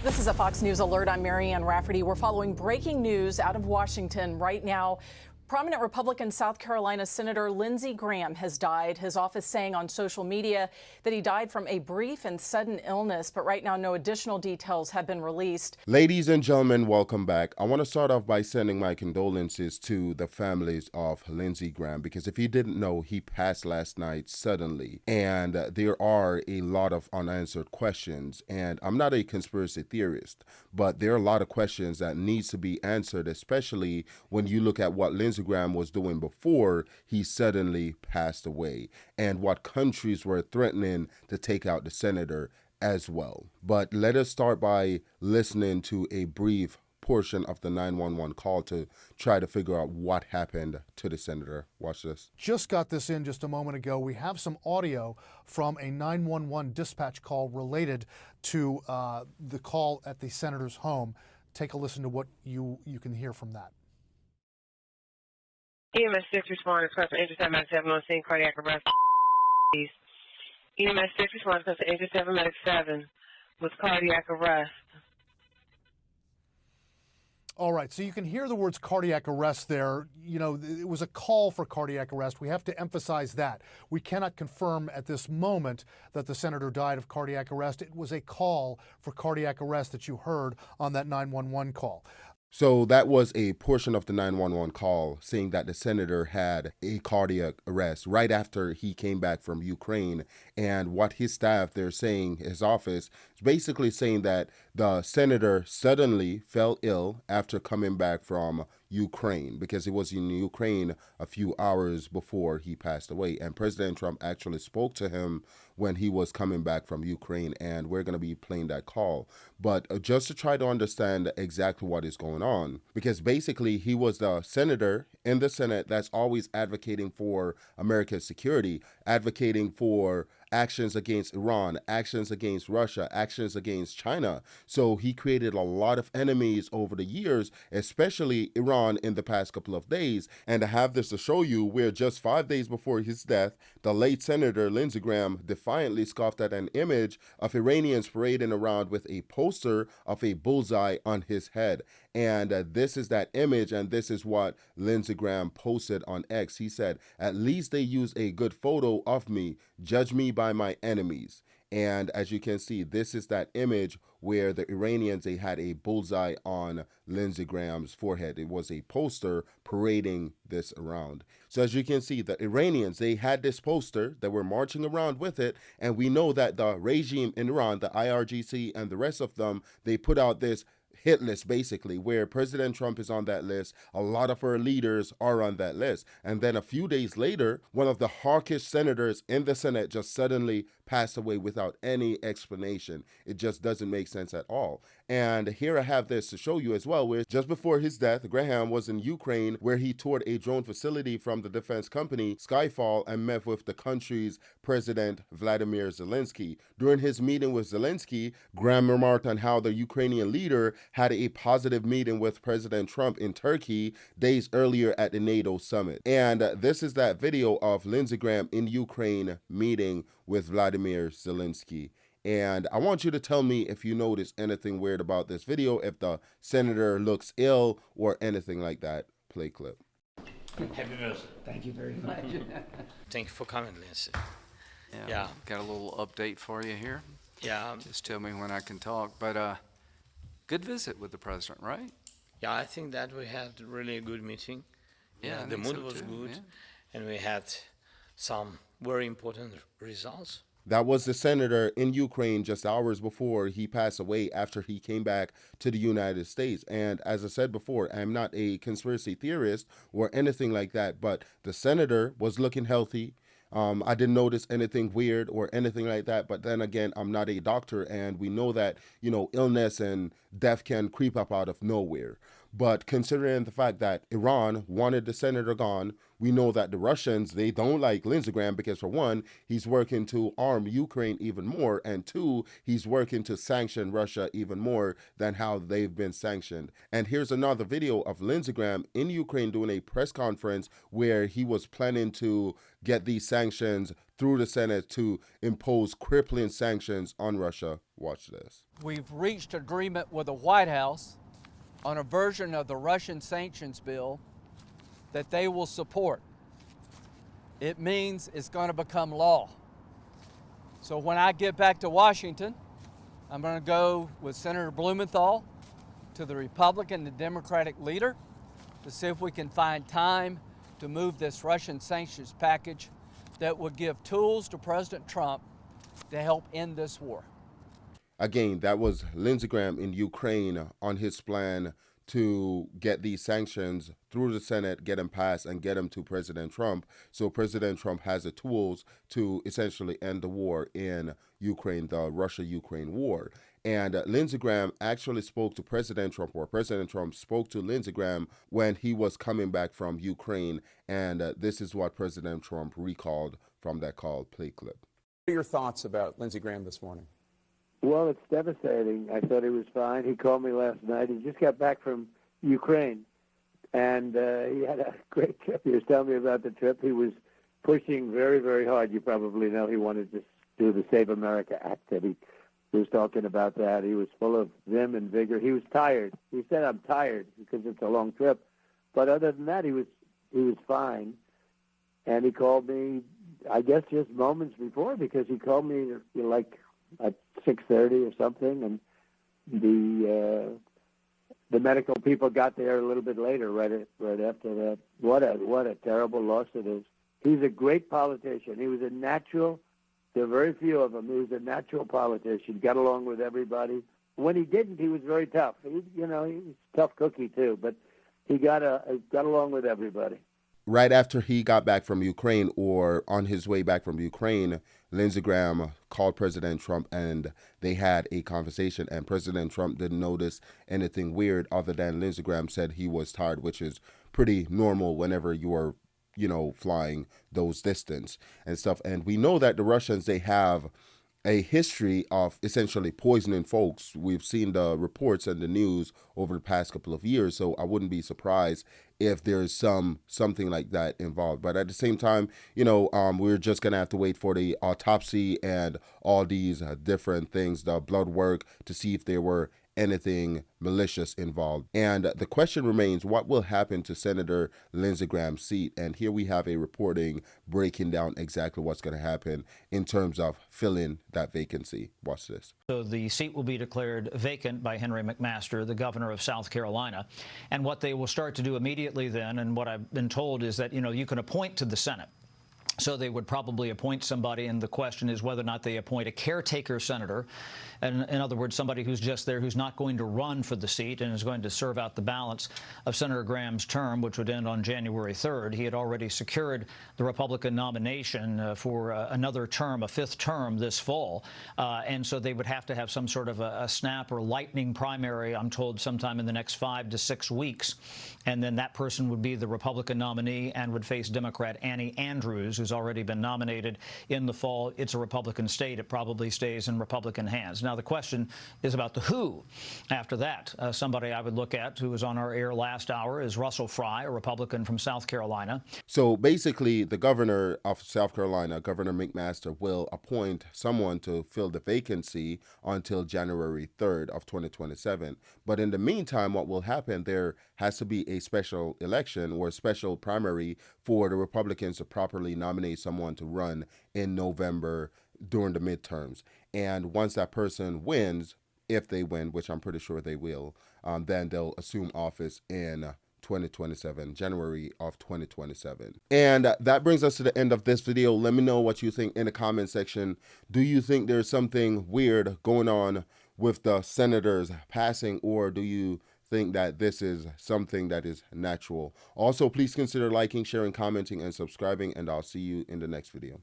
This is a Fox News alert. I'm Marianne Rafferty. We're following breaking news out of Washington right now. Prominent Republican South Carolina Senator Lindsey Graham has died. His office saying on social media that he died from a brief and sudden illness, but right now no additional details have been released. Ladies and gentlemen, welcome back. I want to start off by sending my condolences to the families of Lindsey Graham, because if you didn't know, he passed last night suddenly, and there are a lot of unanswered questions. And I'm not a conspiracy theorist, but there are a lot of questions that needs to be answered, especially when you look at what Lindsey Graham was doing before he suddenly passed away, and what countries were threatening to take out the senator as well. But let us start by listening to a brief portion of the 911 call to try to figure out what happened to the senator. Watch this. Just got this in just a moment ago. We have some audio from a 911 dispatch call related to the call at the senator's home. Take a listen to what you can hear from that. EMS 6 responders, custom intercept medic 7 on scene, cardiac arrest, please. EMS 6 responders, custom intercept medic 7 with cardiac arrest. All right, so you can hear the words cardiac arrest there. You know, it was a call for cardiac arrest. We have to emphasize that. We cannot confirm at this moment that the senator died of cardiac arrest. It was a call for cardiac arrest that you heard on that 911 call. So that was a portion of the 911 call saying that the senator had a cardiac arrest right after he came back from Ukraine. And what his staff, they're saying, his office, is basically saying that the senator suddenly fell ill after coming back from Ukraine, because he was in Ukraine a few hours before he passed away. And President Trump actually spoke to him when he was coming back from Ukraine, and we're going to be playing that call. But just to try to understand exactly what is going on, because basically he was the senator in the Senate that's always advocating for America's security, advocating for actions against Iran, actions against Russia, actions against China. So he created a lot of enemies over the years, especially Iran in the past couple of days. And to have this to show you, where just 5 days before his death, the late Senator Lindsey Graham defiantly scoffed at an image of Iranians parading around with a poster of a bullseye on his head. And this is that image, and this is what Lindsey Graham posted on X. He said, "At least they use a good photo of me. Judge me by my enemies." And as you can see, this is that image where the Iranians, they had a bullseye on Lindsey Graham's forehead. It was a poster parading this around. So as you can see, the Iranians, they had this poster that were marching around with it. And we know that the regime in Iran, the IRGC and the rest of them, they put out this hit list, basically, where President Trump is on that list. A lot of our leaders are on that list. And then a few days later, one of the hawkish senators in the Senate just suddenly passed away without any explanation. It just doesn't make sense at all. And here I have this to show you as well, where just before his death, Graham was in Ukraine, where he toured a drone facility from the defense company Skyfall and met with the country's President Vladimir Zelensky. During his meeting with Zelensky, Graham remarked on how the Ukrainian leader had a positive meeting with President Trump in Turkey days earlier at the NATO summit. And this is that video of Lindsey Graham in Ukraine meeting with Vladimir Zelensky. And I want you to tell me if you notice anything weird about this video, if the senator looks ill or anything like that. Play clip. Happy birthday. Thank you very much. Thank you for coming, Lindsey. Yeah. Got a little update for you here. Yeah. Just tell me when I can talk. But good visit with the president, right? Yeah, I think that we had really a good meeting. Yeah, the mood was too, good, yeah. and we had some very important results. That was the senator in Ukraine just hours before he passed away after he came back to the United States. And as I said before, I'm not a conspiracy theorist or anything like that, but the senator was looking healthy. I didn't notice anything weird or anything like that. But then again, I'm not a doctor, and we know that, illness and death can creep up out of nowhere. But considering the fact that Iran wanted the senator gone, we know that the Russians, they don't like Lindsey Graham because, for one, he's working to arm Ukraine even more, and two, he's working to sanction Russia even more than how they've been sanctioned. And here's another video of Lindsey Graham in Ukraine doing a press conference where he was planning to get these sanctions through the Senate to impose crippling sanctions on Russia. Watch this. We've reached agreement with the White House on a version of the Russian sanctions bill that they will support. It means it's going to become law. So when I get back to Washington, I'm going to go with Senator Blumenthal to the Republican and Democratic leader to see if we can find time to move this Russian sanctions package that would give tools to President Trump to help end this war. Again, that was Lindsey Graham in Ukraine on his plan to get these sanctions through the Senate, get them passed, and get them to President Trump. So President Trump has the tools to essentially end the war in Ukraine, the Russia-Ukraine war. And Lindsey Graham actually spoke to President Trump, or President Trump spoke to Lindsey Graham when he was coming back from Ukraine. And this is what President Trump recalled from that call. Play clip. What are your thoughts about Lindsey Graham this morning? Well, it's devastating. I thought he was fine. He called me last night. He just got back from Ukraine, and he had a great trip. He was telling me about the trip. He was pushing very, very hard. You probably know he wanted to do the Save America Act that he was talking about that. He was full of vim and vigor. He was tired. He said, "I'm tired," because it's a long trip. But other than that, he was fine. And he called me, I guess, just moments before, because he called me like at 6:30 or something, and the medical people got there a little bit later, right after that. What a terrible loss it is. He's a great politician. He was a natural. There are very few of them. He was a natural politician. Got along with everybody. When he didn't, he was very tough. He was a tough cookie too, but he got along with everybody. Right after he got back from Ukraine, or on his way back from Ukraine, Lindsey Graham called President Trump and they had a conversation, and President Trump didn't notice anything weird other than Lindsey Graham said he was tired, which is pretty normal whenever you are, flying those distance and stuff. And we know that the Russians, they have a history of essentially poisoning folks. We've seen the reports and the news over the past couple of years, so I wouldn't be surprised if there's something like that involved. But at the same time, we're just gonna have to wait for the autopsy and all these different things, the blood work, to see if there were anything malicious involved. And the question remains, what will happen to Senator Lindsey Graham's seat? And here we have a reporting breaking down exactly what's going to happen in terms of filling that vacancy. Watch this. So the seat will be declared vacant by Henry McMaster, the governor of South Carolina. And what they will start to do immediately then, and what I've been told, is that, you can appoint to the Senate. So they would probably appoint somebody, and the question is whether or not they appoint a caretaker senator, and in other words, somebody who's just there, who's not going to run for the seat and is going to serve out the balance of Senator Graham's term, which would end on January 3rd. He had already secured the Republican nomination for another term, a fifth term this fall, and so they would have to have some sort of a snap or lightning primary, I'm told, sometime in the next 5 to 6 weeks, and then that person would be the Republican nominee and would face Democrat Annie Andrews, who's already been nominated in the fall. It's a Republican state. It probably stays in Republican hands. Now, the question is about the who. After that, somebody I would look at who was on our air last hour is Russell Fry, a Republican from South Carolina. So basically, the governor of South Carolina, Governor McMaster, will appoint someone to fill the vacancy until January 3rd of 2027. But in the meantime, what will happen, there has to be a special election or a special primary for the Republicans to properly nominate someone to run in November during the midterms. And once that person wins, if they win, which I'm pretty sure they will, then they'll assume office in 2027, January of 2027. And that brings us to the end of this video. Let me know what you think in the comment section. Do you think there's something weird going on with the senators passing, or do you think that this is something that is natural? Also, please consider liking, sharing, commenting, and subscribing, and I'll see you in the next video.